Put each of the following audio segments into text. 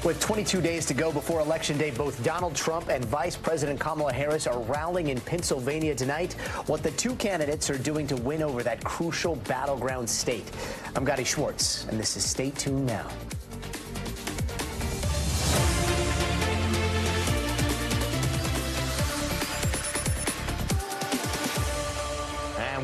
With 22 days to go before Election Day, both Donald Trump and Vice President Kamala Harris are rallying in Pennsylvania tonight. What the two candidates are doing to win over that crucial battleground state. I'm Gadi Schwartz, and this is Stay Tuned Now.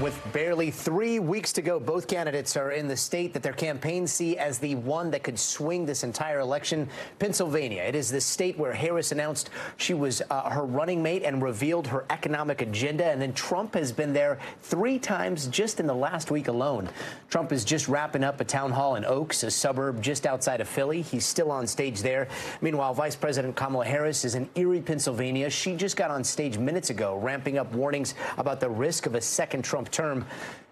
With barely 3 weeks to go, both candidates are in the state that their campaigns see as the one that could swing this entire election, Pennsylvania. It is the state where Harris announced she was her running mate and revealed her economic agenda. And then Trump has been there 3 times just in the last week alone. Trump is just wrapping up a town hall in Oaks, a suburb just outside of Philly. He's still on stage there. Meanwhile, Vice President Kamala Harris is in Erie, Pennsylvania. She just got on stage minutes ago, ramping up warnings about the risk of a second Trump term.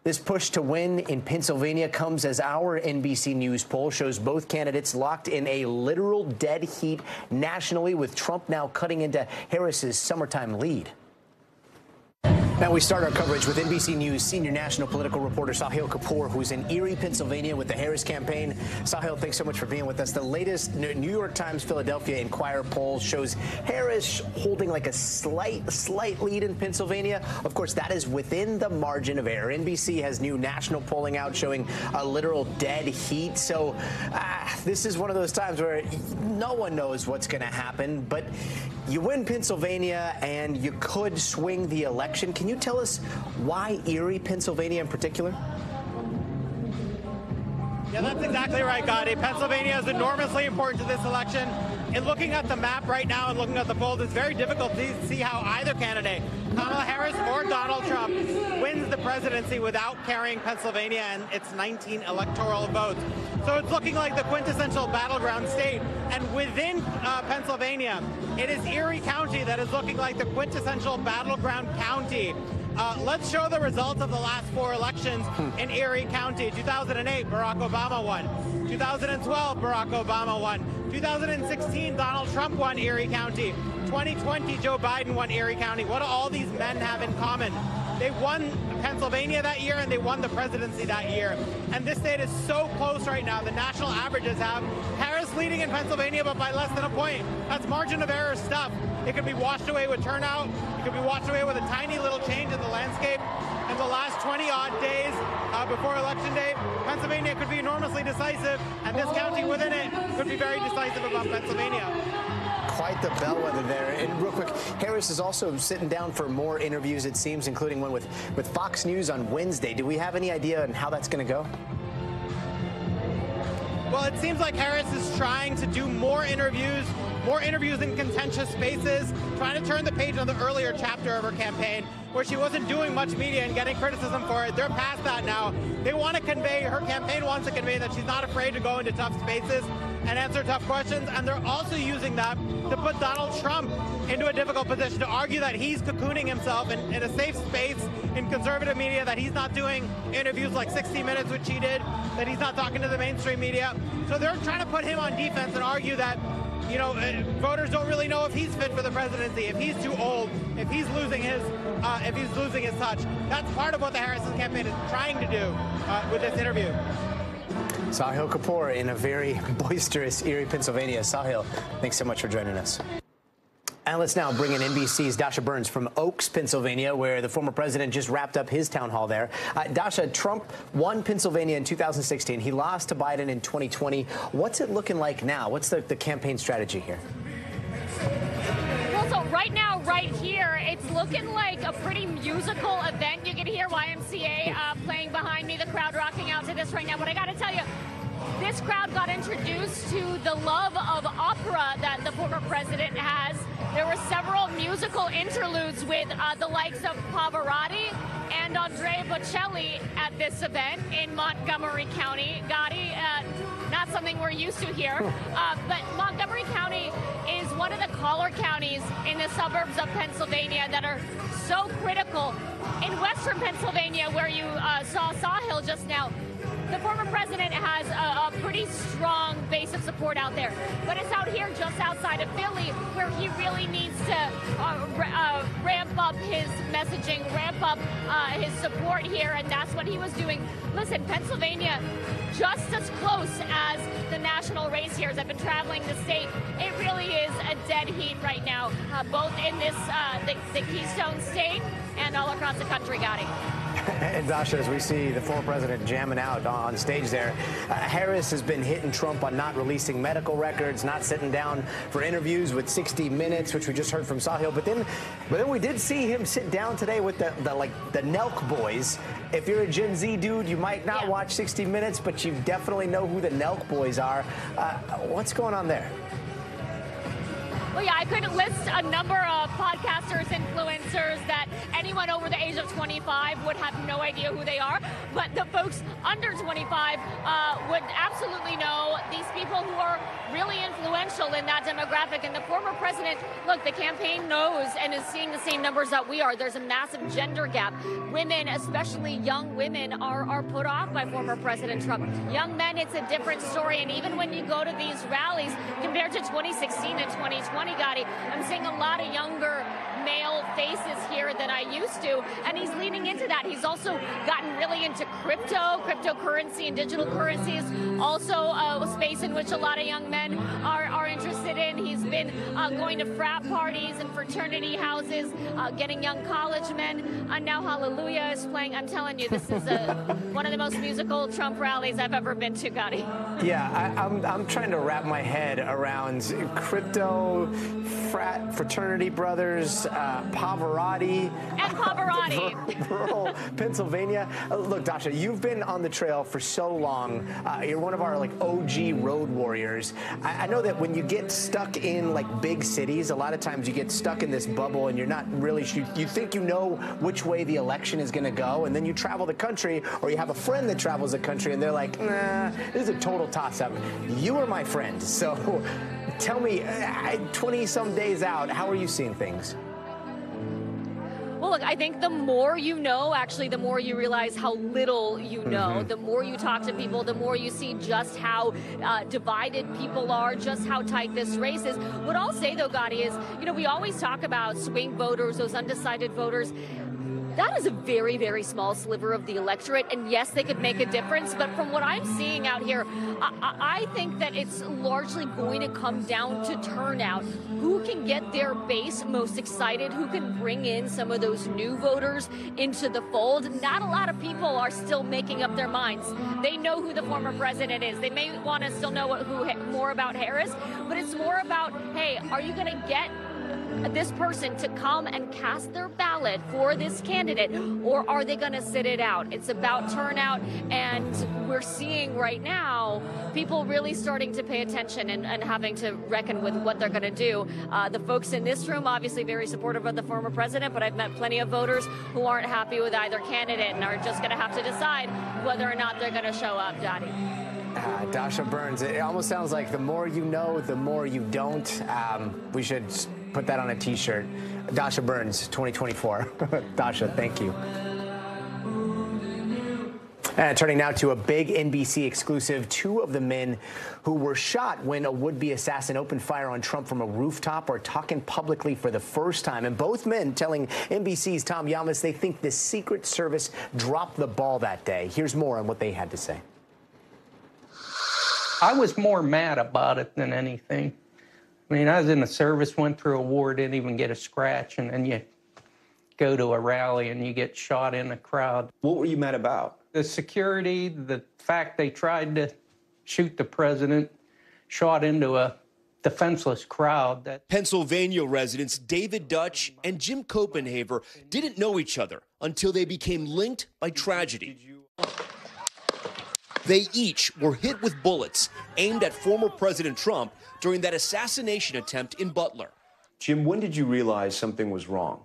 This push to win in Pennsylvania comes as our NBC News poll shows both candidates locked in a literal dead heat nationally, with Trump now cutting into Harris's summertime lead. Now we start our coverage with NBC News senior national political reporter Sahil Kapoor, who's in Erie, Pennsylvania with the Harris campaign. Sahil, thanks so much for being with us. The latest New York Times Philadelphia Inquirer poll shows Harris holding like a slight lead in Pennsylvania. Of course, that is within the margin of error. NBC has new national polling out showing a literal dead heat. So this is one of those times where no one knows what's going to happen, but you win Pennsylvania and you could swing the election. Can you tell us why Erie, Pennsylvania in particular? Yeah, that's exactly right, Gadi. Pennsylvania is enormously important to this election. And looking at the map right now and looking at the polls, it's very difficult to see how either candidate, Kamala Harris or Donald Trump, wins the presidency without carrying Pennsylvania and its 19 electoral votes. So it's looking like the quintessential battleground state. And within Pennsylvania, it is Erie County that is looking like the quintessential battleground county. Let's show the results of the last 4 elections in Erie County. 2008, Barack Obama won. 2012, Barack Obama won. 2016, Donald Trump won Erie County. 2020, Joe Biden won Erie County. What do all these men have in common? They won Pennsylvania that year, and they won the presidency that year. And this state is so close right now. The national averages have Harris leading in Pennsylvania, but by less than a point. That's margin of error stuff. It could be washed away with turnout. It could be washed away with a tiny little change in the landscape. In the last 20-odd days before Election Day, Pennsylvania could be enormously decisive, and this county within it could be very decisive about Pennsylvania. Quite the bellwether there. And real quick, Harris is also sitting down for more interviews, it seems, including one with Fox News on Wednesday. Do we have any idea on how that's going to go? Well, it seems like Harris is trying to do more interviews in contentious spaces, trying to turn the page on the earlier chapter of her campaign, where she wasn't doing much media and getting criticism for it. They're past that now. They want to convey, her campaign wants to convey that she's not afraid to go into tough spaces and answer tough questions, and they're also using that to put Donald Trump into a difficult position, to argue that he's cocooning himself in a safe space in conservative media, that he's not doing interviews like 60 Minutes, which he did, that he's not talking to the mainstream media. So they're trying to put him on defense and argue that, you know, voters don't really know if he's fit for the presidency, if he's too old, if he's losing his touch. That's part of what the Harris campaign is trying to do with this interview. Sahil Kapoor in a very boisterous Erie, Pennsylvania. Sahil, thanks so much for joining us. And let's now bring in NBC's Dasha Burns from Oaks, Pennsylvania, where the former president just wrapped up his town hall there. Dasha, Trump won Pennsylvania in 2016. He lost to Biden in 2020. What's it looking like now? What's the campaign strategy here? Well, so right now, right here, it's looking like a pretty musical event. You can hear YMCA playing behind me, the crowd rocking out to this right now. But I got to tell you, this crowd got introduced to the love of opera that the former president has. There were several musical interludes with the likes of Pavarotti and Andrea Bocelli at this event in Montgomery County. Gadi, not something we're used to here, but Montgomery County is one of the collar counties in the suburbs of Pennsylvania that are so critical. In western Pennsylvania, where you saw Sahil just now, the former president has a pretty strong base of support support out there. But it's out here just outside of Philly where he really needs to ramp up his messaging, ramp up his support here, and that's what he was doing. Listen, Pennsylvania, just as close as the national race here as I've been traveling the state. It really is a dead heat right now, both in this the Keystone State and all across the country, Gadi. And Dasha, as we see the former president jamming out on stage there, Harris has been hitting Trump on not releasing medical records, not sitting down for interviews with 60 Minutes, which we just heard from Sahil. But then we did see him sit down today with the Nelk boys. If you're a Gen Z dude, you might not watch 60 Minutes, but you definitely know who the Nelk boys are. What's going on there? Well, yeah, I could list a number of podcasters, influencers that anyone over the age of 25 would have no idea who they are. But the folks under 25 would absolutely know these people who are really influential in that demographic. And the former president, look, the campaign knows and is seeing the same numbers that we are. There's a massive gender gap. Women, especially young women, are put off by former President Trump. Young men, it's a different story. And even when you go to these rallies, compared to 2016 and 2020, Gadi, I'm seeing a lot of younger male faces here than I used to, and he's leaning into that. He's also gotten really into cryptocurrency and digital currencies, also a space in which a lot of young men are interested in. He's been going to frat parties and fraternity houses, getting young college men, and now Hallelujah is playing. I'm telling you, this is one of the most musical Trump rallies I've ever been to, Gadi. Yeah, I'm trying to wrap my head around crypto, fraternity brothers, Pavarotti. And Pavarotti. Rural Pennsylvania. Look, Dasha, you've been on the trail for so long. You're one of our OG road warriors. I know that when you get stuck in big cities, a lot of times you get stuck in this bubble and you're not really sure. You think you know which way the election is going to go, and then you travel the country, or you have a friend that travels the country, and they're like, nah, this is a total toss-up. You are my friend, so tell me, 20-some days out, how are you seeing things? Well, look, I think the more you know, actually, the more you realize how little you know. Mm-hmm. The more you talk to people, the more you see just how divided people are, just how tight this race is. What I'll say, though, Gadi, is, we always talk about swing voters, those undecided voters. That is a very, very small sliver of the electorate, and yes, they could make a difference, but from what I'm seeing out here, I think that it's largely going to come down to turnout. Who can get their base most excited? Who can bring in some of those new voters into the fold? Not a lot of people are still making up their minds. They know who the former president is. They may want to still know more about Harris, but it's more about, hey, are you going to get this person to come and cast their ballot for this candidate, or are they going to sit it out? It's about turnout, and we're seeing right now people really starting to pay attention and having to reckon with what they're going to do. The folks in this room, obviously very supportive of the former president, but I've met plenty of voters who aren't happy with either candidate and are just going to have to decide whether or not they're going to show up, Gadi. Dasha Burns, it almost sounds like the more you know, the more you don't. We should put that on a T-shirt. Dasha Burns, 2024. Dasha, thank you. And turning now to a big NBC exclusive, two of the men who were shot when a would-be assassin opened fire on Trump from a rooftop are talking publicly for the first time. And both men telling NBC's Tom Yamas they think the Secret Service dropped the ball that day. Here's more on what they had to say. I was more mad about it than anything. I mean, I was in the service, went through a war, didn't even get a scratch, and then you go to a rally and you get shot in a crowd. What were you mad about? The security, the fact they tried to shoot the president, shot into a defenseless crowd. Pennsylvania residents David Dutch and Jim Copenhaver didn't know each other until they became linked by tragedy. They each were hit with bullets aimed at former President Trump during that assassination attempt in Butler. Jim, when did you realize something was wrong?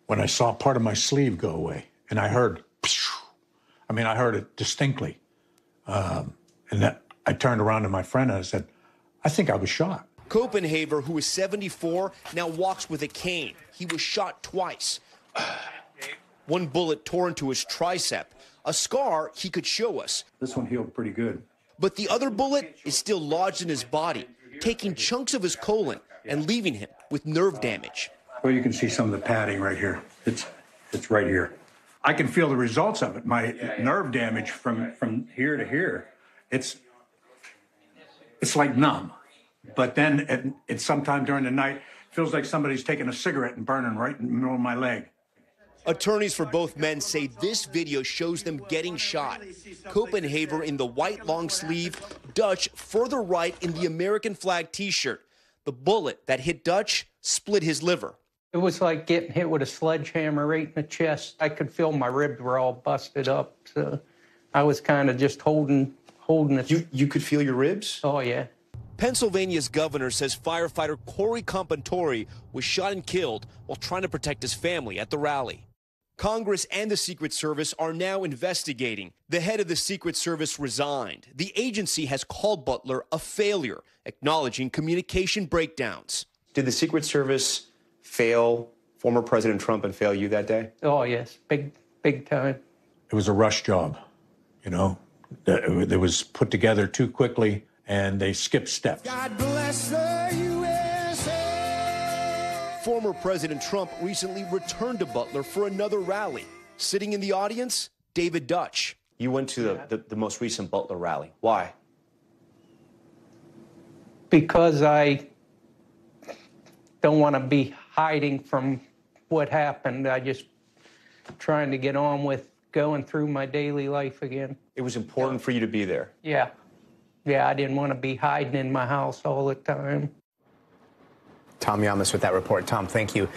When I saw part of my sleeve go away, and I heard, I heard it distinctly. And that I turned around to my friend and I said, I think I was shot. Copenhaver, who is 74, now walks with a cane. He was shot twice. One bullet tore into his tricep, a scar he could show us. This one healed pretty good. But the other bullet is still lodged in his body, taking chunks of his colon and leaving him with nerve damage. Well, you can see some of the padding right here. It's right here. I can feel the results of it. My nerve damage from here to here, it's like numb. But then it's sometime during the night, feels like somebody's taking a cigarette and burning right in the middle of my leg. Attorneys for both men say this video shows them getting shot. Copenhagen in the white long sleeve, Dutch further right in the American flag t-shirt. The bullet that hit Dutch split his liver. It was like getting hit with a sledgehammer right in the chest. I could feel my ribs were all busted up. So I was kind of just holding it. You could feel your ribs? Oh, yeah. Pennsylvania's governor says firefighter Corey Compantori was shot and killed while trying to protect his family at the rally. Congress and the Secret Service are now investigating. The head of the Secret Service resigned. The agency has called Butler a failure, acknowledging communication breakdowns. Did the Secret Service fail former President Trump and fail you that day? Oh, yes. Big time. It was a rush job, you know. It was put together too quickly, and they skipped steps. God bless the USA. Former President Trump recently returned to Butler for another rally. Sitting in the audience, David Dutch. You went to the most recent Butler rally. Why? Because I don't want to be hiding from what happened. I just trying to get on with going through my daily life again. It was important for you to be there. Yeah. Yeah, I didn't want to be hiding in my house all the time. Tom Yamas with that report. Tom, thank you.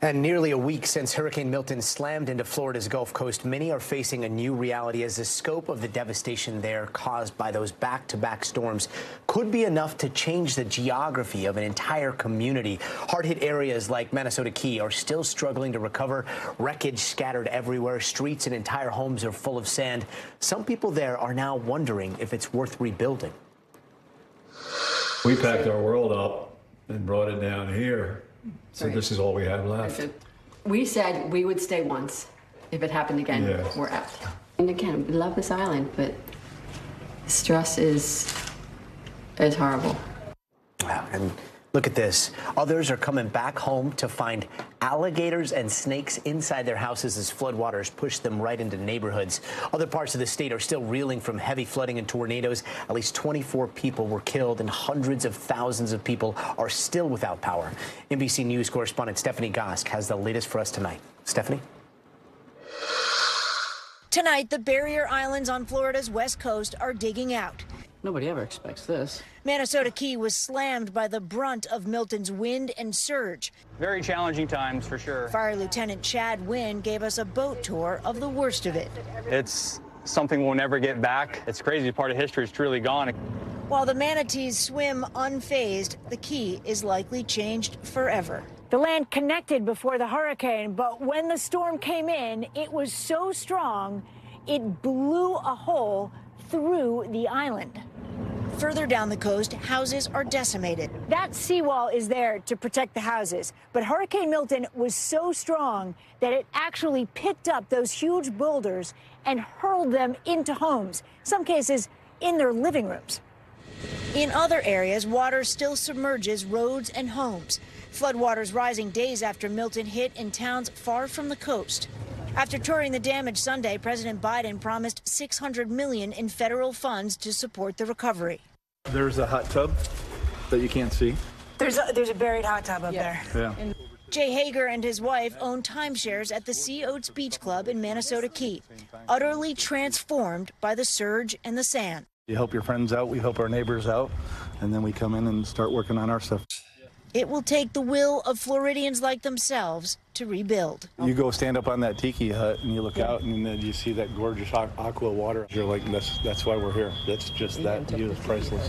And nearly a week since Hurricane Milton slammed into Florida's Gulf Coast, many are facing a new reality as the scope of the devastation there caused by those back-to-back storms could be enough to change the geography of an entire community. Hard-hit areas like Minnesota Key are still struggling to recover. Wreckage scattered everywhere. Streets and entire homes are full of sand. Some people there are now wondering if it's worth rebuilding. We packed our world up and brought it down here. So right. This is all we have left. We said we would stay once. If it happened again, yes. We're out. And again, we love this island, but stress is horrible. And look at this. Others are coming back home to find alligators and snakes inside their houses as floodwaters push them right into neighborhoods. Other parts of the state are still reeling from heavy flooding and tornadoes. At least 24 people were killed and hundreds of thousands of people are still without power. NBC News correspondent Stephanie Gosk has the latest for us tonight. Stephanie? Tonight, the barrier islands on Florida's west coast are digging out. Nobody ever expects this. Minnesota Key was slammed by the brunt of Milton's wind and surge. Very challenging times, for sure. Fire Lieutenant Chad Wynn gave us a boat tour of the worst of it. It's something we'll never get back. It's crazy. Part of history is truly gone. While the manatees swim unfazed, the Key is likely changed forever. The land connected before the hurricane, but when the storm came in, it was so strong, it blew a hole through the island. Further down the coast, houses are decimated. That seawall is there to protect the houses, but Hurricane Milton was so strong that it actually picked up those huge boulders and hurled them into homes, some cases in their living rooms. In other areas, water still submerges roads and homes. Floodwaters rising days after Milton hit in towns far from the coast. After touring the damage Sunday, President Biden promised $600 million in federal funds to support the recovery. There's a hot tub that you can't see. There's a buried hot tub up there. Yeah. Jay Hager and his wife own timeshares at the Sea Oats Beach Club in Minnesota Key, utterly transformed by the surge and the sand. You help your friends out, we help our neighbors out, and then we come in and start working on our stuff. It will take the will of Floridians like themselves to rebuild. You go stand up on that tiki hut and you look out and then you see that gorgeous aqua water. You're like, that's why we're here. That's just that view is priceless.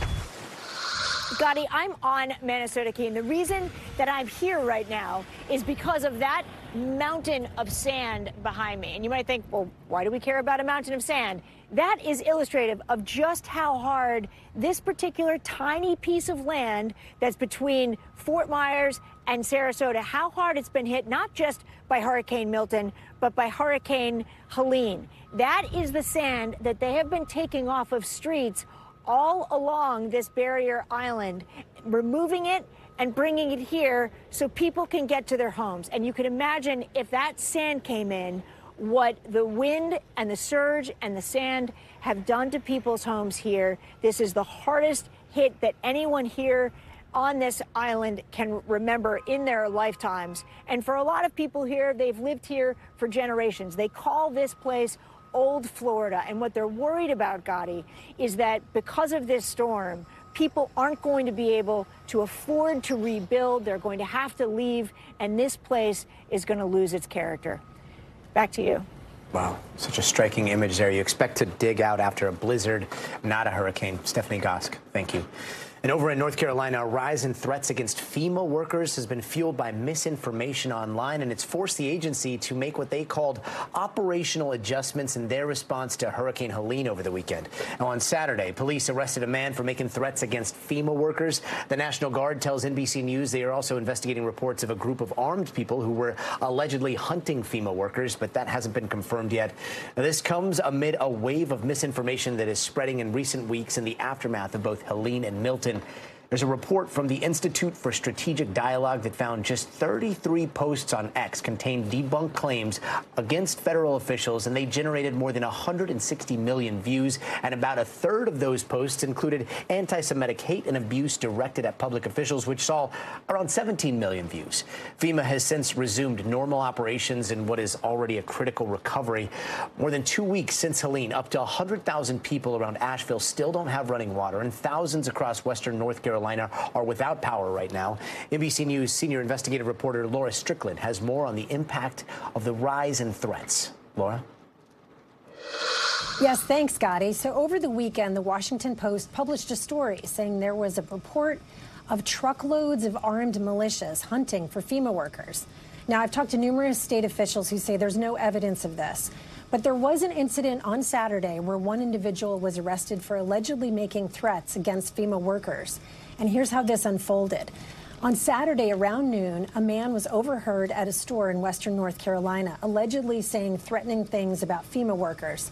Gadi, I'm on Minnesota Key, and the reason that I'm here right now is because of that mountain of sand behind me. And you might think, well, why do we care about a mountain of sand? That is illustrative of just how hard this particular tiny piece of land that's between Fort Myers and Sarasota, how hard it's been hit, not just by Hurricane Milton, but by Hurricane Helene. That is the sand that they have been taking off of streets all along this barrier island, removing it and bringing it here so people can get to their homes. And you can imagine if that sand came in, what the wind and the surge and the sand have done to people's homes here. This is the hardest hit that anyone here on this island can remember in their lifetimes. And for a lot of people here, they've lived here for generations. They call this place Old Florida. And what they're worried about, Gadi, is that because of this storm, people aren't going to be able to afford to rebuild. They're going to have to leave, and this place is going to lose its character. Back to you. Wow, such a striking image there. You expect to dig out after a blizzard, not a hurricane. Stephanie Gosk, thank you. And over in North Carolina, a rise in threats against FEMA workers has been fueled by misinformation online, and it's forced the agency to make what they called operational adjustments in their response to Hurricane Helene over the weekend. Now, on Saturday, police arrested a man for making threats against FEMA workers. The National Guard tells NBC News they are also investigating reports of a group of armed people who were allegedly hunting FEMA workers, but that hasn't been confirmed yet. Now, this comes amid a wave of misinformation that is spreading in recent weeks in the aftermath of both Helene and Milton. There's a report from the Institute for Strategic Dialogue that found just 33 posts on X contained debunked claims against federal officials, and they generated more than 160 million views. And about a third of those posts included anti-Semitic hate and abuse directed at public officials, which saw around 17 million views. FEMA has since resumed normal operations in what is already a critical recovery. More than 2 weeks since Helene, up to 100,000 people around Asheville still don't have running water, and thousands across western North Carolina are without power right now. NBC News senior investigative reporter Laura Strickland has more on the impact of the rise in threats. Laura? Yes, thanks, Gadi. So over the weekend, the Washington Post published a story saying there was a report of truckloads of armed militias hunting for FEMA workers. Now, I've talked to numerous state officials who say there's no evidence of this. But there was an incident on Saturday where one individual was arrested for allegedly making threats against FEMA workers. And here's how this unfolded. On Saturday around noon, a man was overheard at a store in western North Carolina, allegedly saying threatening things about FEMA workers.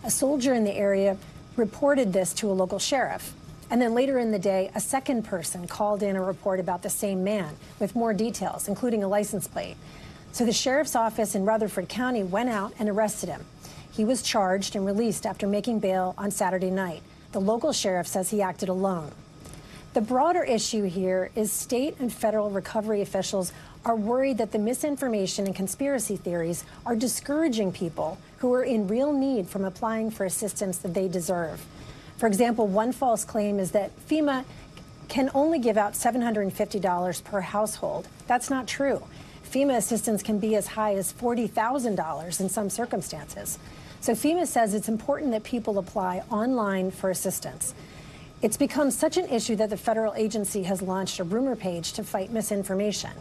A soldier in the area reported this to a local sheriff. And then later in the day, a second person called in a report about the same man with more details, including a license plate. So the sheriff's office in Rutherford County went out and arrested him. He was charged and released after making bail on Saturday night. The local sheriff says he acted alone. The broader issue here is state and federal recovery officials are worried that the misinformation and conspiracy theories are discouraging people who are in real need from applying for assistance that they deserve. For example, one false claim is that FEMA can only give out $750 per household. That's not true. FEMA assistance can be as high as $40,000 in some circumstances. So FEMA says it's important that people apply online for assistance. It's become such an issue that the federal agency has launched a rumor page to fight misinformation.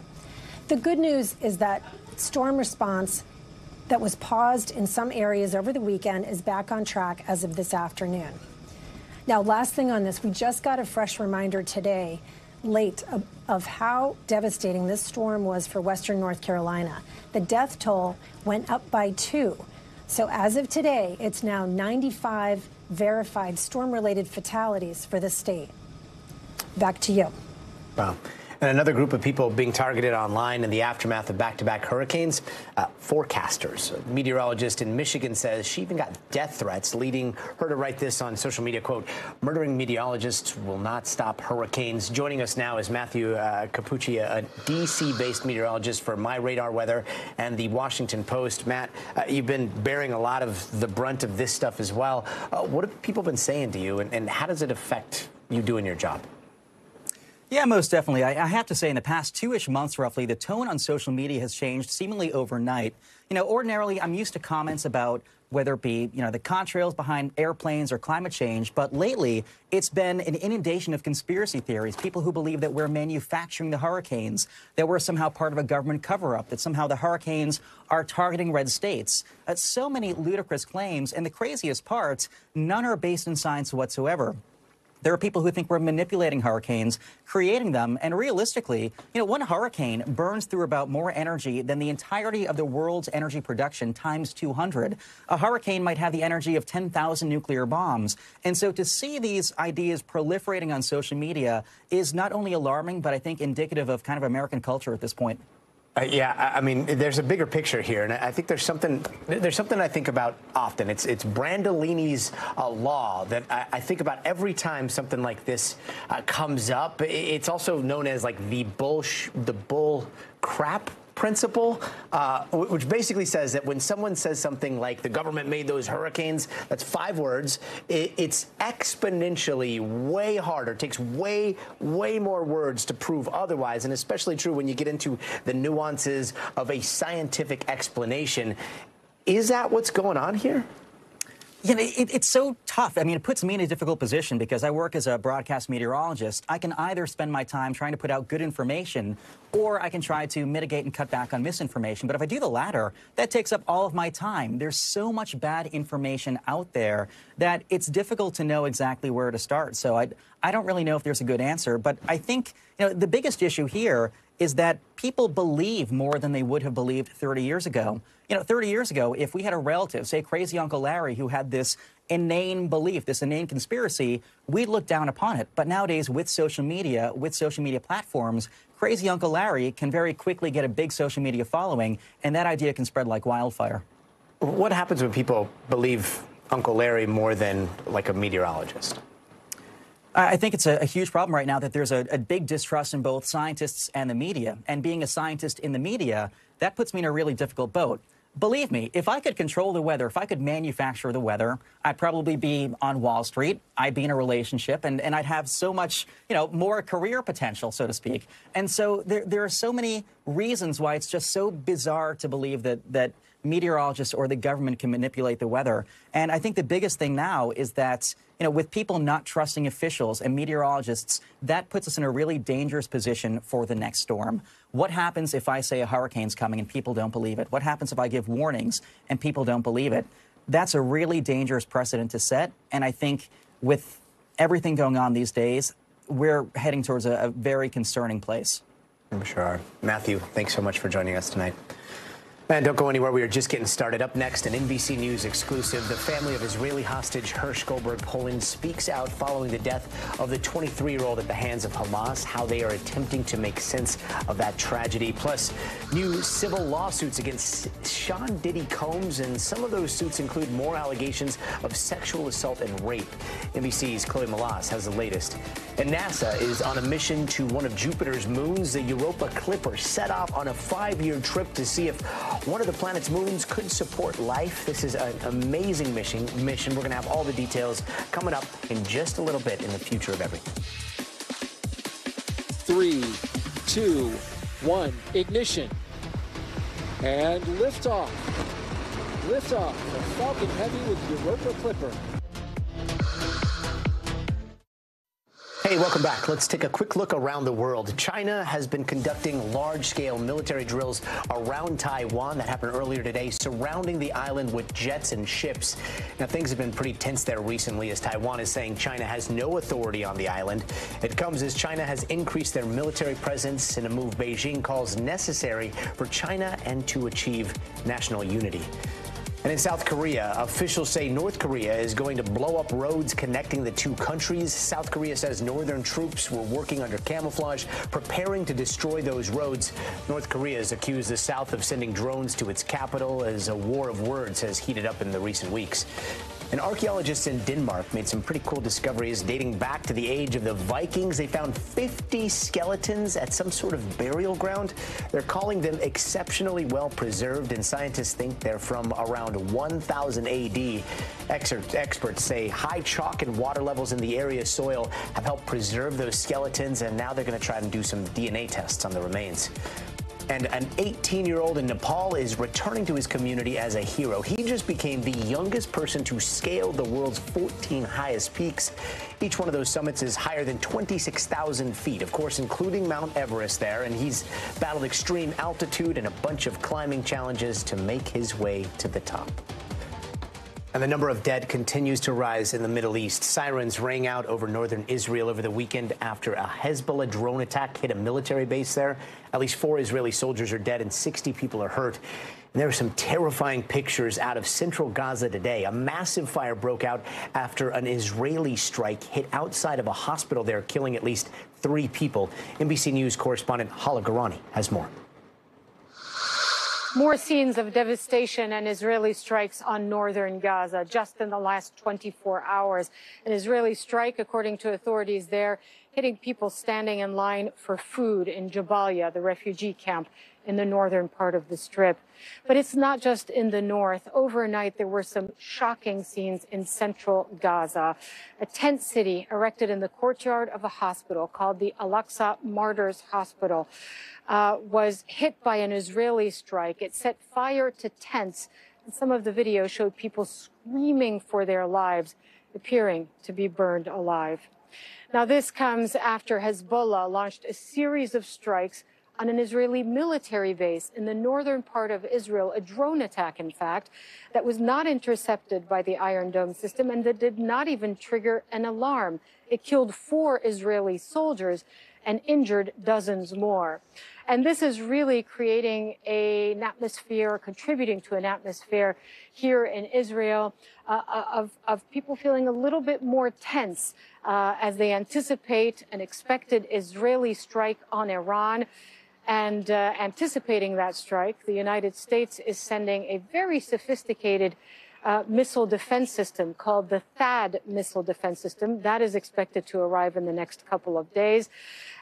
The good news is that storm response that was paused in some areas over the weekend is back on track as of this afternoon. Now, last thing on this, we just got a fresh reminder today late of how devastating this storm was for western North Carolina. The death toll went up by 2. So as of today, it's now 95 verified storm-related fatalities for the state. Back to you. Wow. And another group of people being targeted online in the aftermath of back-to-back hurricanes, forecasters. A meteorologist in Michigan says she even got death threats, leading her to write this on social media, quote, "Murdering meteorologists will not stop hurricanes." Joining us now is Matthew Capucci, a D.C.-based meteorologist for My Radar Weather and the Washington Post. Matt, you've been bearing a lot of the brunt of this stuff as well. What have people been saying to you, and how does it affect you doing your job? Yeah, most definitely. I have to say, in the past 2-ish months, roughly, the tone on social media has changed seemingly overnight. You know, ordinarily, I'm used to comments about whether it be, the contrails behind airplanes or climate change. But lately, it's been an inundation of conspiracy theories, people who believe that we're manufacturing the hurricanes, that we're somehow part of a government cover-up, that somehow the hurricanes are targeting red states. So many ludicrous claims. And the craziest part, none are based in science whatsoever. There are people who think we're manipulating hurricanes, creating them, and realistically, one hurricane burns through about more energy than the entirety of the world's energy production times 200. A hurricane might have the energy of 10,000 nuclear bombs. And so to see these ideas proliferating on social media is not only alarming, but I think indicative of kind of American culture at this point. Yeah, I mean, there's a bigger picture here, and I think there's something I think about often. It's Brandolini's law that I think about every time something like this comes up. It's also known as like the bull crap principle, which basically says that when someone says something like the government made those hurricanes, that's 5 words, it's exponentially way harder, takes way more words to prove otherwise, and especially true when you get into the nuances of a scientific explanation. Is that what's going on here? It's so tough. I mean, it puts me in a difficult position because I work as a broadcast meteorologist. I can either spend my time trying to put out good information, or I can try to mitigate and cut back on misinformation. But if I do the latter, that takes up all of my time. There's so much bad information out there that it's difficult to know exactly where to start. So I don't really know if there's a good answer. But I think the biggest issue here is that people believe more than they would have believed 30 years ago. 30 years ago, if we had a relative, say crazy Uncle Larry, who had this inane belief, this inane conspiracy, we'd look down upon it. But nowadays, with social media platforms, crazy Uncle Larry can very quickly get a big social media following, and that idea can spread like wildfire. What happens when people believe Uncle Larry more than like a meteorologist? I think it's a huge problem right now that there's a big distrust in both scientists and the media. And being a scientist in the media, that puts me in a really difficult boat. Believe me, if I could control the weather, if I could manufacture the weather, I'd probably be on Wall Street, I'd be in a relationship, and I'd have so much, more career potential, so to speak. And so there are so many reasons why it's just so bizarre to believe that meteorologists or the government can manipulate the weather. And I think the biggest thing now is that, with people not trusting officials and meteorologists, that puts us in a really dangerous position for the next storm. What happens if I say a hurricane's coming and people don't believe it? What happens if I give warnings and people don't believe it? That's a really dangerous precedent to set. And I think with everything going on these days, we're heading towards a very concerning place. I'm sure are. Matthew, thanks so much for joining us tonight. And don't go anywhere. We are just getting started. Up next, an NBC News exclusive. The family of Israeli hostage Hersh Goldberg-Polin speaks out following the death of the 23-year-old at the hands of Hamas, how they are attempting to make sense of that tragedy. Plus, new civil lawsuits against Sean Diddy Combs, and some of those suits include more allegations of sexual assault and rape. NBC's Chloe Malas has the latest. And NASA is on a mission to one of Jupiter's moons. The Europa Clipper set off on a 5-year trip to see if one of the planet's moons could support life. This is an amazing mission. We're going to have all the details coming up in just a little bit in the future of everything. 3, 2, 1, ignition. And liftoff. Liftoff of Falcon Heavy with Europa Clipper. Hey, welcome back. Let's take a quick look around the world. China has been conducting large-scale military drills around Taiwan. That happened earlier today, surrounding the island with jets and ships. Now, things have been pretty tense there recently as Taiwan is saying China has no authority on the island. It comes as China has increased their military presence in a move Beijing calls necessary for China and to achieve national unity. And in South Korea, officials say North Korea is going to blow up roads connecting the two countries. South Korea says northern troops were working under camouflage, preparing to destroy those roads. North Korea has accused the South of sending drones to its capital as a war of words has heated up in the recent weeks. And archaeologists in Denmark made some pretty cool discoveries dating back to the age of the Vikings. They found 50 skeletons at some sort of burial ground. They're calling them exceptionally well preserved, and scientists think they're from around 1000 AD. Experts say high chalk and water levels in the area's soil have helped preserve those skeletons, and now they're going to try and do some DNA tests on the remains. And an 18-year-old in Nepal is returning to his community as a hero. He just became the youngest person to scale the world's 14 highest peaks. Each one of those summits is higher than 26,000 feet, of course, including Mount Everest there. And he's battled extreme altitude and a bunch of climbing challenges to make his way to the top. And the number of dead continues to rise in the Middle East. Sirens rang out over northern Israel over the weekend after a Hezbollah drone attack hit a military base there. At least 4 Israeli soldiers are dead and 60 people are hurt. And there are some terrifying pictures out of central Gaza today. A massive fire broke out after an Israeli strike hit outside of a hospital there, killing at least 3 people. NBC News correspondent Hala Garani has more. More scenes of devastation and Israeli strikes on northern Gaza just in the last 24 hours. An Israeli strike, according to authorities there, hitting people standing in line for food in Jabalia, the refugee camp in the northern part of the Strip. But it's not just in the north. Overnight, there were some shocking scenes in central Gaza. A tent city erected in the courtyard of a hospital called the Al-Aqsa Martyrs Hospital was hit by an Israeli strike. It set fire to tents, and some of the video showed people screaming for their lives, appearing to be burned alive. Now, this comes after Hezbollah launched a series of strikes on an Israeli military base in the northern part of Israel, a drone attack, in fact, that was not intercepted by the Iron Dome system and that did not even trigger an alarm. It killed 4 Israeli soldiers and injured dozens more. And this is really creating an atmosphere, contributing to an atmosphere here in Israel of people feeling a little bit more tense as they anticipate an expected Israeli strike on Iran. And anticipating that strike, the United States is sending a very sophisticated missile defense system called the THAAD missile defense system. That is expected to arrive in the next couple of days.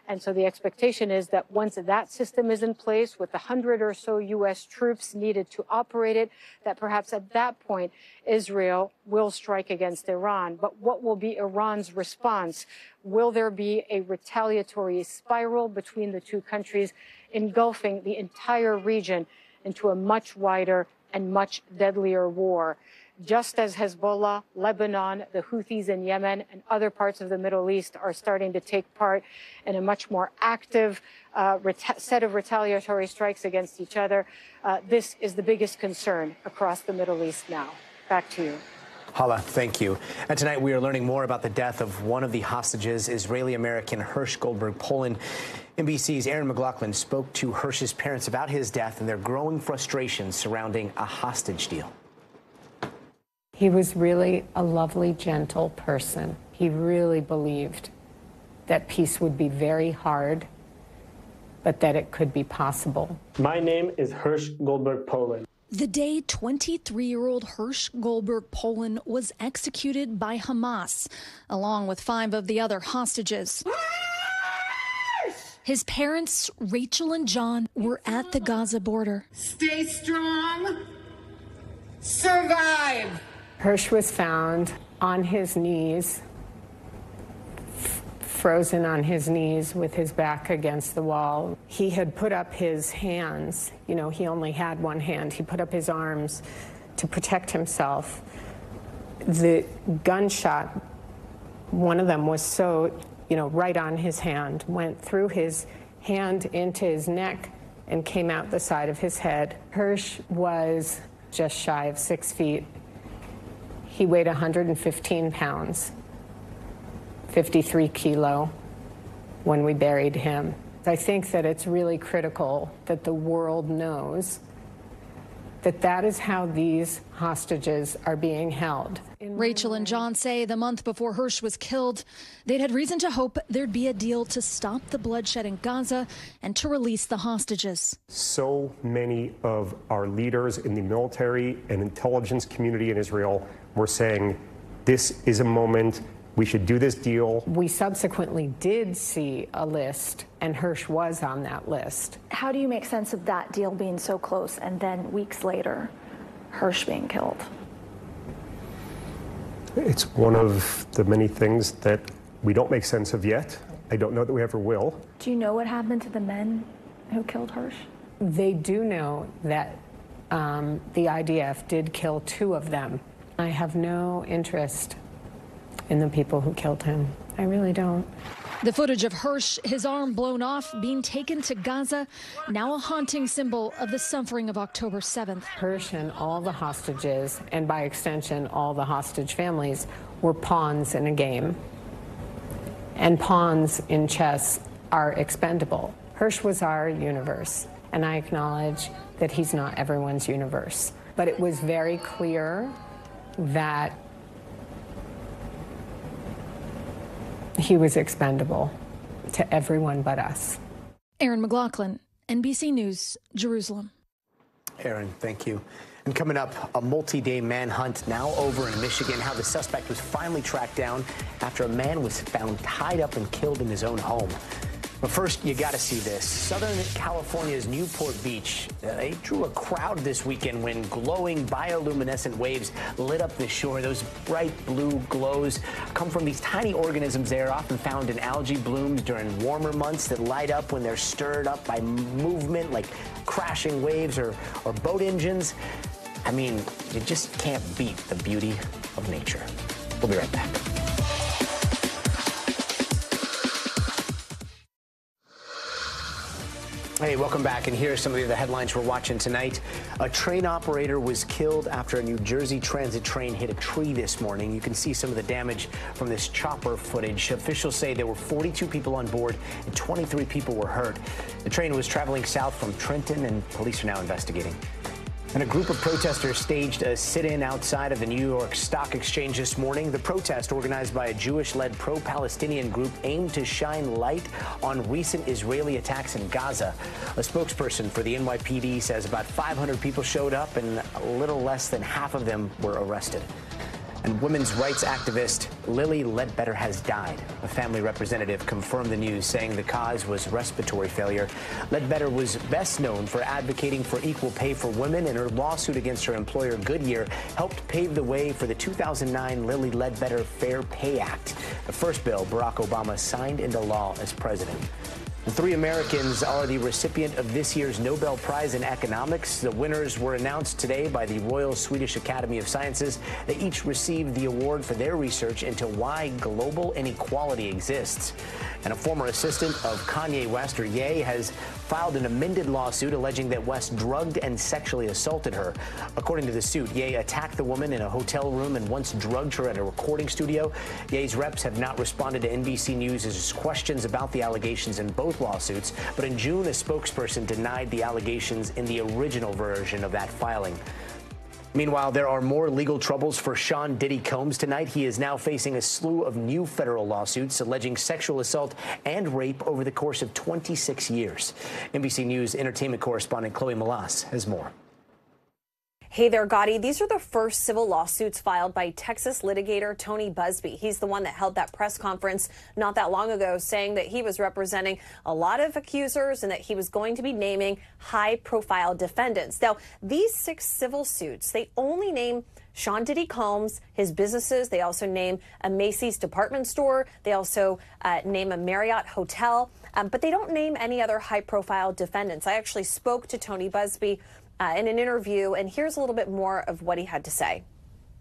And so the expectation is that once that system is in place with 100 or so U.S. troops needed to operate it, that perhaps at that point, Israel will strike against Iran. But what will be Iran's response? Will there be a retaliatory spiral between the two countries, engulfing the entire region into a much wider and much deadlier war? Just as Hezbollah, Lebanon, the Houthis in Yemen, and other parts of the Middle East are starting to take part in a much more active set of retaliatory strikes against each other, this is the biggest concern across the Middle East now. Back to you. Hala, thank you. And tonight we are learning more about the death of one of the hostages, Israeli-American Hersh Goldberg-Polin. NBC's Aaron McLaughlin spoke to Hersh's parents about his death and their growing frustrations surrounding a hostage deal. He was really a lovely, gentle person. He really believed that peace would be very hard, but that it could be possible. My name is Hersh Goldberg-Polin. The day 23-year-old Hersh Goldberg-Polin was executed by Hamas, along with 5 of the other hostages. His parents, Rachel and John, were at the Gaza border. Stay strong. Survive. Hersh was found on his knees, frozen on his knees with his back against the wall. He had put up his hands. You know, he only had one hand. He put up his arms to protect himself. The gunshot, one of them was so, right on his hand, went through his hand into his neck and came out the side of his head. Hersh was just shy of 6 feet. He weighed 115 pounds, 53 kilo when we buried him. I think that it's really critical that the world knows that that is how these hostages are being held. Rachel and John say the month before Hersh was killed, they'd had reason to hope there'd be a deal to stop the bloodshed in Gaza and to release the hostages. So many of our leaders in the military and intelligence community in Israel were saying, this is a moment, we should do this deal. We subsequently did see a list, and Hersh was on that list. How do you make sense of that deal being so close and then weeks later, Hersh being killed? It's one of the many things that we don't make sense of yet. I don't know that we ever will. Do you know what happened to the men who killed Hersh? They do know that the IDF did kill 2 of them. I have no interest in the people who killed him. I really don't. The footage of Hersh, his arm blown off, being taken to Gaza, now a haunting symbol of the suffering of October 7th. Hersh and all the hostages, and by extension, all the hostage families, were pawns in a game. And pawns in chess are expendable. Hersh was our universe, and I acknowledge that he's not everyone's universe. But it was very clear that he was expendable to everyone but us. Aaron McLaughlin, NBC News, Jerusalem. Aaron, thank you. And coming up, a multi-day manhunt now over in Michigan, how the suspect was finally tracked down after a man was found tied up and killed in his own home. But first, you got to see this. Southern California's Newport Beach, they drew a crowd this weekend when glowing bioluminescent waves lit up the shore. Those bright blue glows come from these tiny organisms there, often found in algae blooms during warmer months that light up when they're stirred up by movement like crashing waves or boat engines. I mean, you just can't beat the beauty of nature. We'll be right back. Hey, welcome back, and here are some of the headlines we're watching tonight. A train operator was killed after a New Jersey transit train hit a tree this morning. You can see some of the damage from this chopper footage. Officials say there were 42 people on board and 23 people were hurt. The train was traveling south from Trenton, and police are now investigating. And a group of protesters staged a sit-in outside of the New York Stock Exchange this morning. The protest, organized by a Jewish-led pro-Palestinian group, aimed to shine light on recent Israeli attacks in Gaza. A spokesperson for the NYPD says about 500 people showed up and a little less than half of them were arrested. And women's rights activist Lily Ledbetter has died. A family representative confirmed the news, saying the cause was respiratory failure. Ledbetter was best known for advocating for equal pay for women, and her lawsuit against her employer Goodyear helped pave the way for the 2009 Lily Ledbetter Fair Pay Act, the first bill Barack Obama signed into law as president. And 3 Americans are the recipient of this year's Nobel Prize in Economics. The winners were announced today by the Royal Swedish Academy of Sciences. They each received the award for their research into why global inequality exists. And a former assistant of Kanye West, or Ye, has filed an amended lawsuit alleging that West drugged and sexually assaulted her. According to the suit, Ye attacked the woman in a hotel room and once drugged her at a recording studio. Ye's reps have not responded to NBC News' questions about the allegations in both lawsuits, but in June, a spokesperson denied the allegations in the original version of that filing. Meanwhile, there are more legal troubles for Sean Diddy Combs tonight. He is now facing a slew of new federal lawsuits alleging sexual assault and rape over the course of 26 years. NBC News entertainment correspondent Chloe Malas has more. Hey there, Gadi. These are the first civil lawsuits filed by Texas litigator Tony Busby. He's the one that held that press conference not that long ago saying that he was representing a lot of accusers and that he was going to be naming high-profile defendants. Now, these 6 civil suits, they only name Sean Diddy Combs, his businesses. They also name a Macy's department store. They also name a Marriott hotel. But they don't name any other high-profile defendants. I actually spoke to Tony Busby in an interview, and here's a little bit more of what he had to say.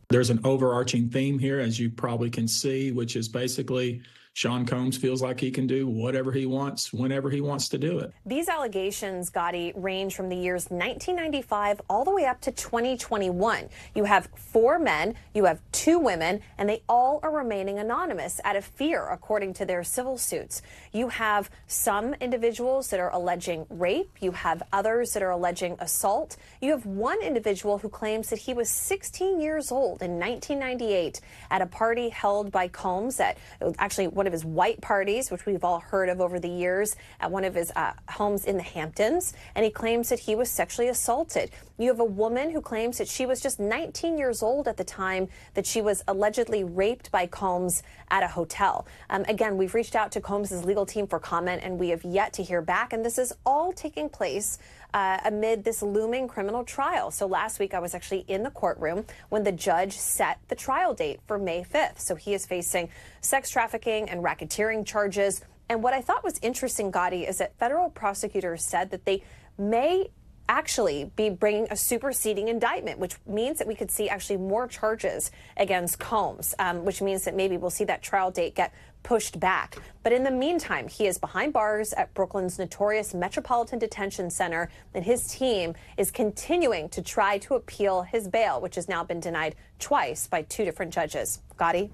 There's an overarching theme here, as you probably can see, which is basically Sean Combs feels like he can do whatever he wants, whenever he wants to do it. These allegations, Gadi, range from the years 1995 all the way up to 2021. You have 4 men, you have 2 women, and they all are remaining anonymous out of fear, according to their civil suits. You have some individuals that are alleging rape. You have others that are alleging assault. You have one individual who claims that he was 16 years old in 1998 at a party held by Combs at actually one of his white parties, which we've all heard of over the years, at one of his homes in the Hamptons, and he claims that he was sexually assaulted. You have a woman who claims that she was just 19 years old at the time that she was allegedly raped by Combs at a hotel. Again, we've reached out to Combs' legal team for comment, and we have yet to hear back, and this is all taking place amid this looming criminal trial. So last week, I was actually in the courtroom when the judge set the trial date for May 5th. So he is facing sex trafficking and racketeering charges. And what I thought was interesting, Gadi, is that federal prosecutors said that they may actually be bringing a superseding indictment, which means that we could see actually more charges against Combs, which means that maybe we'll see that trial date get pushed back. But in the meantime, he is behind bars at Brooklyn's notorious Metropolitan Detention Center, and his team is continuing to try to appeal his bail, which has now been denied twice by 2 different judges. Gadi?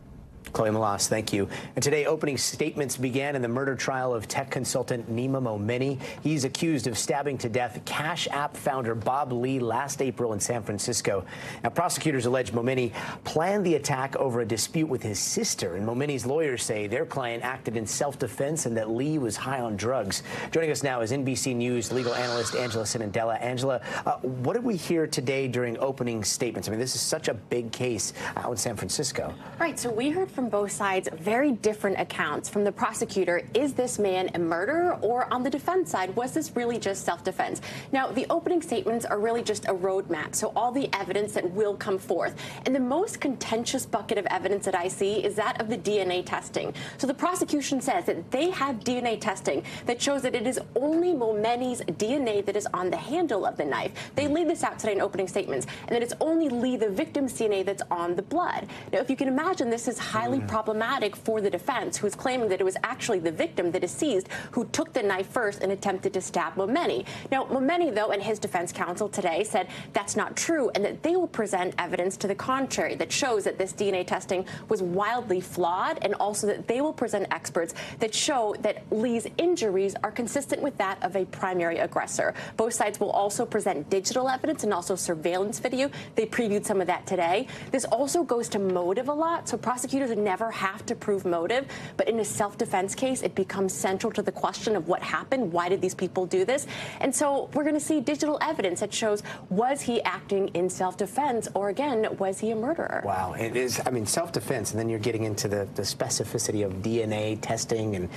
Chloe Malas, thank you. And today, opening statements began in the murder trial of tech consultant Nima Momeni. He's accused of stabbing to death Cash App founder Bob Lee last April in San Francisco. Now, prosecutors allege Momeni planned the attack over a dispute with his sister, and Momeni's lawyers say their client acted in self-defense and that Lee was high on drugs. Joining us now is NBC News legal analyst Angela Sinandela. Angela, what did we hear today during opening statements? I mean, this is such a big case out in San Francisco. Right, so we heard from both sides very different accounts. From the prosecutor, is this man a murderer? Or on the defense side, was this really just self-defense? Now, the opening statements are really just a roadmap, so all the evidence that will come forth. And the most contentious bucket of evidence that I see is that of the DNA testing. So the prosecution says that they have DNA testing that shows that it is only Momeni's DNA that is on the handle of the knife. They laid this out today in opening statements, and that it's only Lee, the victim's DNA, that's on the blood. Now, if you can imagine, this is highly problematic for the defense, who is claiming that it was actually the victim, the deceased, who took the knife first and attempted to stab Momeni. Now, Momeni, though, and his defense counsel today said that's not true, and that they will present evidence to the contrary that shows that this DNA testing was wildly flawed, and also that they will present experts that show that Lee's injuries are consistent with that of a primary aggressor. Both sides will also present digital evidence and also surveillance video. They previewed some of that today. This also goes to motive a lot, so prosecutors never have to prove motive, but in a self-defense case, it becomes central to the question of what happened. Why did these people do this? And so we're going to see digital evidence that shows, was he acting in self-defense, or again, was he a murderer? Wow. It is, I mean, self-defense, and then you're getting into the specificity of DNA testing and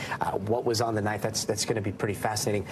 what was on the knife. That's going to be pretty fascinating.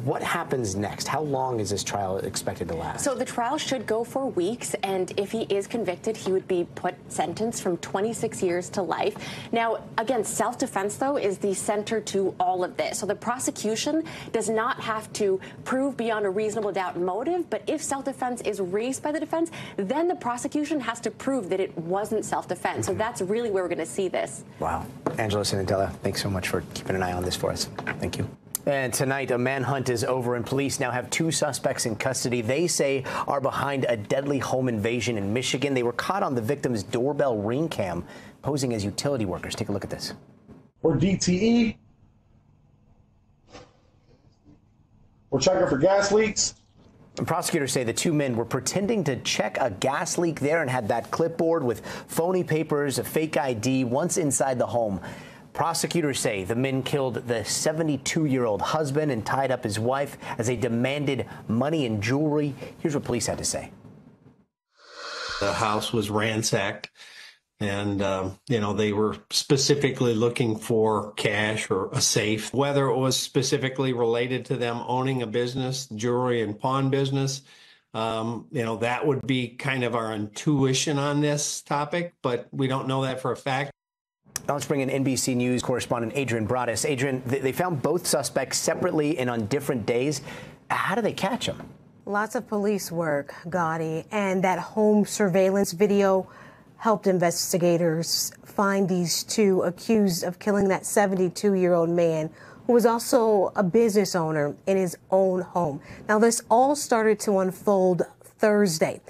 What happens next? How long is this trial expected to last? So the trial should go for weeks, and if he is convicted, he would be sentenced from 26 years to life. Now, again, self-defense, though, is the center to all of this. So the prosecution does not have to prove beyond a reasonable doubt motive, but if self-defense is raised by the defense, then the prosecution has to prove that it wasn't self-defense. So that's really where we're going to see this. Wow. Angela Sinandela, thanks so much for keeping an eye on this for us. Thank you. And tonight, a manhunt is over, and police now have 2 suspects in custody they say are behind a deadly home invasion in Michigan. They were caught on the victim's doorbell ring cam, posing as utility workers. Take a look at this. Or DTE. We're checking for gas leaks. Prosecutors say the 2 men were pretending to check a gas leak there and had that clipboard with phony papers, a fake ID, once inside the home. Prosecutors say the men killed the 72-year-old husband and tied up his wife as they demanded money and jewelry. Here's what police had to say. The house was ransacked, and, they were specifically looking for cash or a safe. Whether it was specifically related to them owning a business, jewelry and pawn business, that would be kind of our intuition on this topic, but we don't know that for a fact. Now let's bring in NBC News correspondent Adrian Broaddus. Adrian, they found both suspects separately and on different days. How do they catch them? Lots of police work, Gadi, and that home surveillance video helped investigators find these 2 accused of killing that 72-year-old man who was also a business owner in his own home. Now, this all started to unfold Thursday.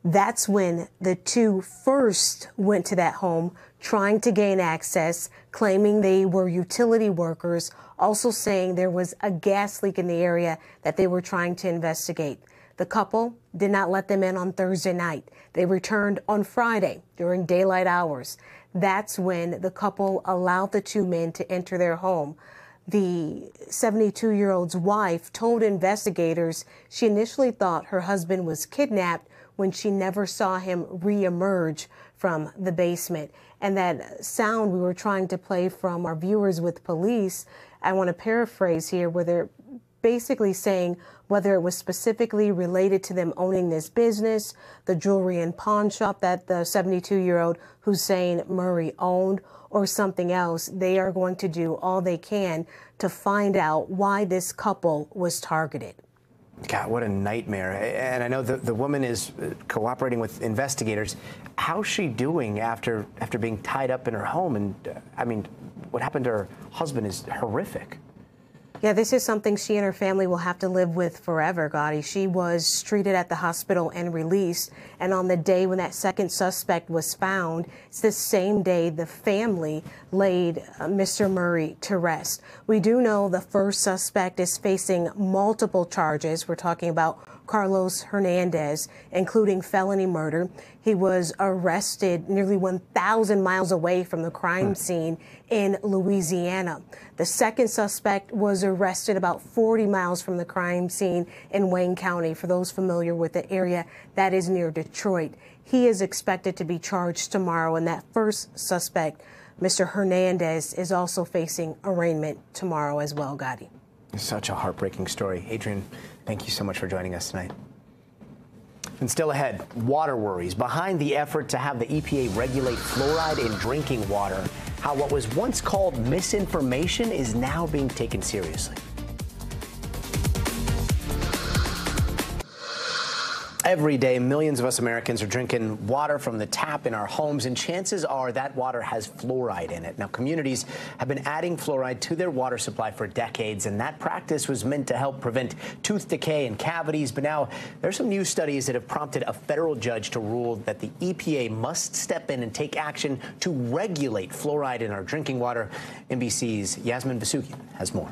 That's when the 2 first went to that home, trying to gain access, claiming they were utility workers, also saying there was a gas leak in the area that they were trying to investigate. The couple did not let them in on Thursday night. They returned on Friday during daylight hours. That's when the couple allowed the 2 men to enter their home. The 72-year-old's wife told investigators she initially thought her husband was kidnapped when she never saw him reemerge from the basement. And that sound we were trying to play from our viewers with police, I want to paraphrase here, where they're basically saying whether it was specifically related to them owning this business, the jewelry and pawn shop that the 72-year-old Hussein Murray owned, or something else. They are going to do all they can to find out why this couple was targeted. God, what a nightmare. And I know the woman is cooperating with investigators. How's she doing after being tied up in her home? And I mean, what happened to her husband is horrific. Yeah, this is something she and her family will have to live with forever, Gadi. She was treated at the hospital and released. And on the day when that second suspect was found, it's the same day the family laid Mr. Murray to rest. We do know the first suspect is facing multiple charges. We're talking about Carlos Hernandez, including felony murder. He was arrested nearly 1,000 miles away from the crime scene in Louisiana. The second suspect was arrested about 40 miles from the crime scene in Wayne County. For those familiar with the area, that is near Detroit. He is expected to be charged tomorrow, and that first suspect, Mr. Hernandez, is also facing arraignment tomorrow as well, Gadi. Such a heartbreaking story. Adrian, thank you so much for joining us tonight. And still ahead, water worries behind the effort to have the EPA regulate fluoride in drinking water. How what was once called misinformation is now being taken seriously. Every day, millions of us Americans are drinking water from the tap in our homes, and chances are that water has fluoride in it. Now, communities have been adding fluoride to their water supply for decades, and that practice was meant to help prevent tooth decay and cavities. But now there's some new studies that have prompted a federal judge to rule that the EPA must step in and take action to regulate fluoride in our drinking water. NBC's Yasmin Vasukian has more.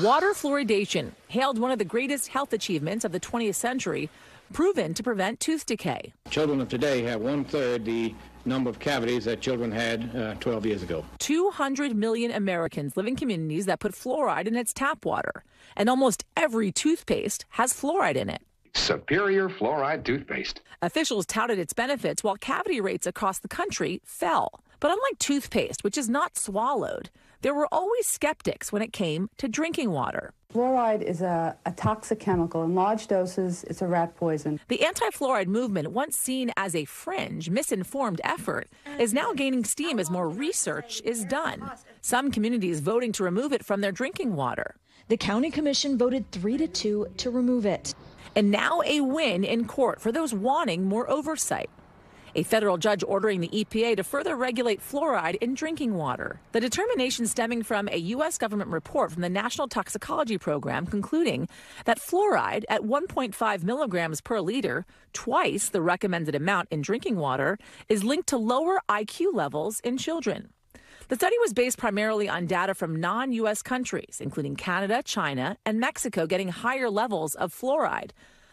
Water fluoridation, hailed one of the greatest health achievements of the 20th century, proven to prevent tooth decay. Children of today have 1/3 the number of cavities that children had 12 years ago. 200 million Americans live in communities that put fluoride in its tap water, and almost every toothpaste has fluoride in it. Superior fluoride toothpaste. Officials touted its benefits while cavity rates across the country fell. But unlike toothpaste, which is not swallowed, there were always skeptics when it came to drinking water. Fluoride is a toxic chemical. In large doses, it's a rat poison. The anti-fluoride movement, once seen as a fringe, misinformed effort, is now gaining steam as more research is done. Some communities voting to remove it from their drinking water. The county commission voted 3-2 to remove it. And now a win in court for those wanting more oversight. A federal judge ordering the EPA to further regulate fluoride in drinking water. The determination stemming from a U.S. government report from the National Toxicology Program concluding that fluoride at 1.5 milligrams per liter, twice the recommended amount in drinking water, is linked to lower IQ levels in children. The study was based primarily on data from non-U.S. countries, including Canada, China, and Mexico, getting higher levels of fluoride.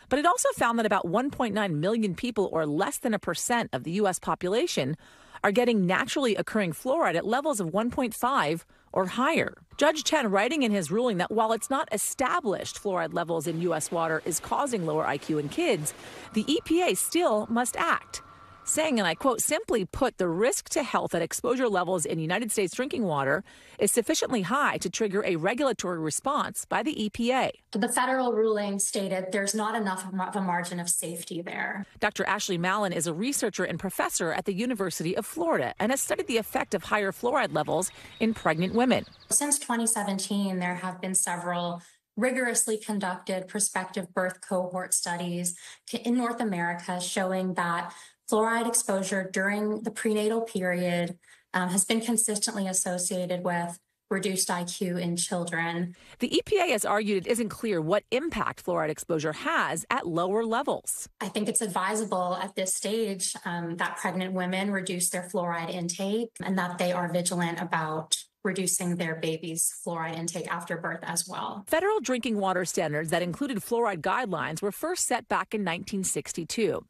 But it also found that about 1.9 million people, or less than 1% of the U.S. population, are getting naturally occurring fluoride at levels of 1.5 or higher. Judge Chen writing in his ruling that while it's not established fluoride levels in U.S. water is causing lower IQ in kids, the EPA still must act, saying, and I quote, simply put, the risk to health at exposure levels in United States drinking water is sufficiently high to trigger a regulatory response by the EPA. The federal ruling stated there's not enough of a margin of safety there. Dr. Ashley Mallon is a researcher and professor at the University of Florida and has studied the effect of higher fluoride levels in pregnant women. Since 2017, there have been several rigorously conducted prospective birth cohort studies in North America showing that fluoride exposure during the prenatal period has been consistently associated with reduced IQ in children. The EPA has argued it isn't clear what impact fluoride exposure has at lower levels. I think it's advisable at this stage that pregnant women reduce their fluoride intake and that they are vigilant about reducing their baby's fluoride intake after birth as well. Federal drinking water standards that included fluoride guidelines were first set back in 1962.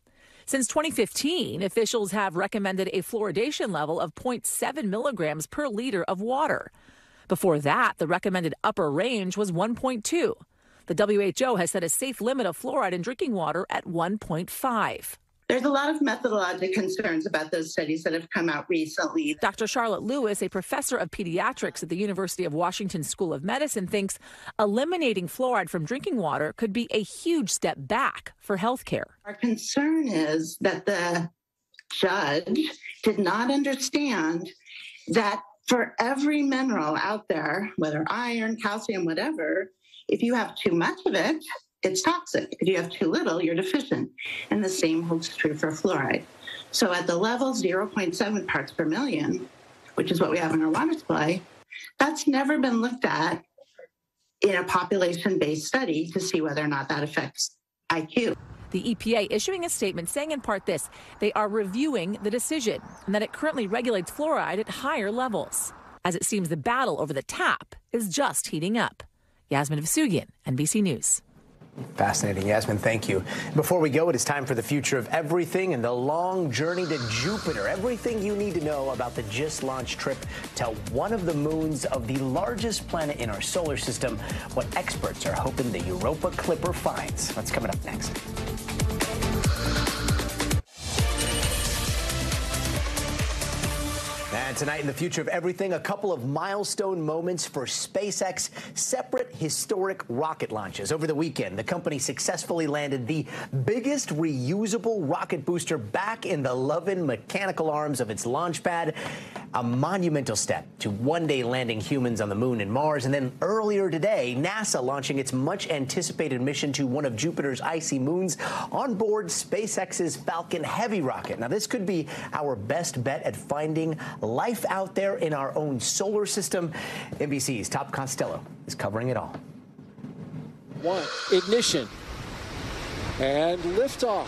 Since 2015, officials have recommended a fluoridation level of 0.7 milligrams per liter of water. Before that, the recommended upper range was 1.2. The WHO has set a safe limit of fluoride in drinking water at 1.5. There's a lot of methodologic concerns about those studies that have come out recently. Dr. Charlotte Lewis, a professor of pediatrics at the University of Washington School of Medicine, thinks eliminating fluoride from drinking water could be a huge step back for healthcare. Our concern is that the judge did not understand that for every mineral out there, whether iron, calcium, whatever, If you have too much of it, it's toxic. If you have too little, you're deficient. And the same holds true for fluoride. So at the level 0.7 parts per million, which is what we have in our water supply, that's never been looked at in a population-based study to see whether or not that affects IQ. The EPA issuing a statement saying in part this: they are reviewing the decision and that it currently regulates fluoride at higher levels. As it seems the battle over the tap is just heating up. Yasmin Vasugian, NBC News. Fascinating, Yasmin. Thank you. Before we go, it is time for the future of everything and the long journey to Jupiter. Everything you need to know about the just-launched trip to one of the moons of the largest planet in our solar system, what experts are hoping the Europa Clipper finds. That's coming up next. And tonight in the future of everything, a couple of milestone moments for SpaceX, separate historic rocket launches. Over the weekend, the company successfully landed the biggest reusable rocket booster back in the loving mechanical arms of its launch pad, a monumental step to one day landing humans on the moon and Mars. And then earlier today, NASA launching its much anticipated mission to one of Jupiter's icy moons on board SpaceX's Falcon Heavy rocket. Now, this could be our best bet at finding life out there in our own solar system. NBC's Top Costello is covering it all. Ignition and liftoff.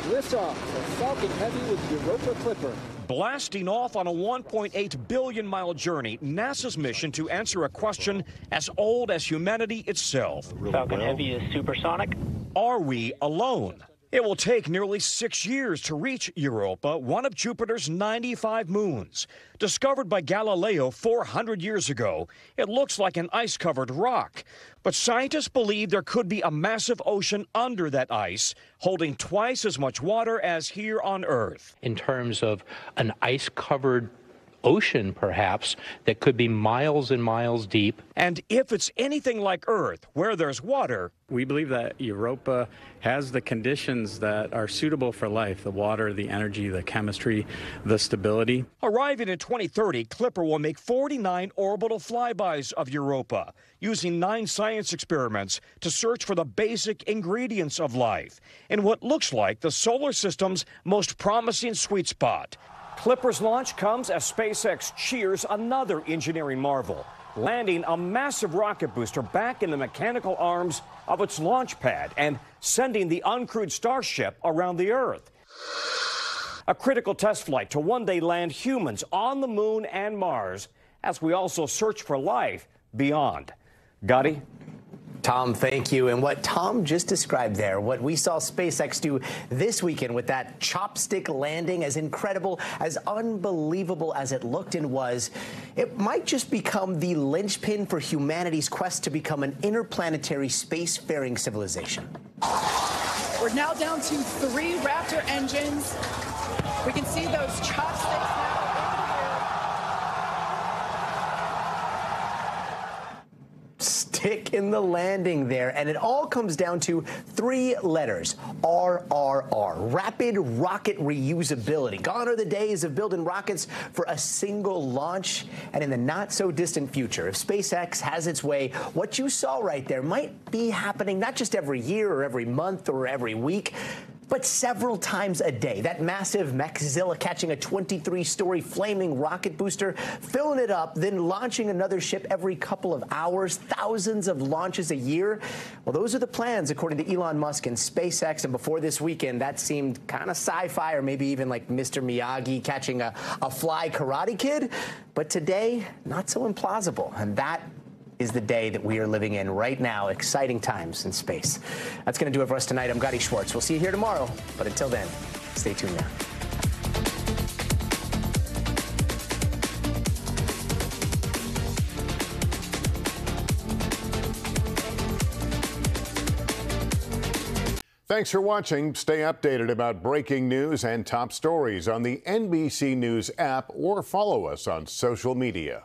Liftoff for Falcon Heavy with Europa Clipper. Blasting off on a 1.8 billion-mile journey, NASA's mission to answer a question as old as humanity itself. Falcon Heavy is supersonic. Are we alone? It will take nearly 6 years to reach Europa, one of Jupiter's 95 moons. Discovered by Galileo 400 years ago, it looks like an ice-covered rock. But scientists believe there could be a massive ocean under that ice, holding twice as much water as here on Earth. In terms of an ice-covered ocean, perhaps, that could be miles and miles deep. And if it's anything like Earth, where there's water, we believe that Europa has the conditions that are suitable for life: the water, the energy, the chemistry, the stability. Arriving in 2030, Clipper will make 49 orbital flybys of Europa, using 9 science experiments to search for the basic ingredients of life in what looks like the solar system's most promising sweet spot. Clipper's launch comes as SpaceX cheers another engineering marvel, landing a massive rocket booster back in the mechanical arms of its launch pad and sending the uncrewed Starship around the Earth. A critical test flight to one day land humans on the moon and Mars, as we also search for life beyond. Gadi? Tom, thank you. And what Tom just described there, what we saw SpaceX do this weekend with that chopstick landing, as incredible, as unbelievable as it looked and was, it might just become the linchpin for humanity's quest to become an interplanetary spacefaring civilization. We're now down to 3 Raptor engines. We can see those chopsticks now. Stick in the landing there, and it all comes down to 3 letters: RRR, rapid rocket reusability. Gone are the days of building rockets for a single launch, and in the not so distant future, if SpaceX has its way, what you saw right there might be happening not just every year or every month or every week, but several times a day. That massive Machzilla catching a 23-story flaming rocket booster, filling it up, then launching another ship every couple of hours, thousands of launches a year. Well, those are the plans, according to Elon Musk and SpaceX. And before this weekend, that seemed kind of sci-fi, or maybe even like Mr. Miyagi catching a fly Karate Kid. But today, not so implausible. And that is the day that we are living in right now. Exciting times in space. That's going to do it for us tonight. I'm Gadi Schwartz. We'll see you here tomorrow. But until then, stay tuned now. Thanks for watching. Stay updated about breaking news and top stories on the NBC News app or follow us on social media.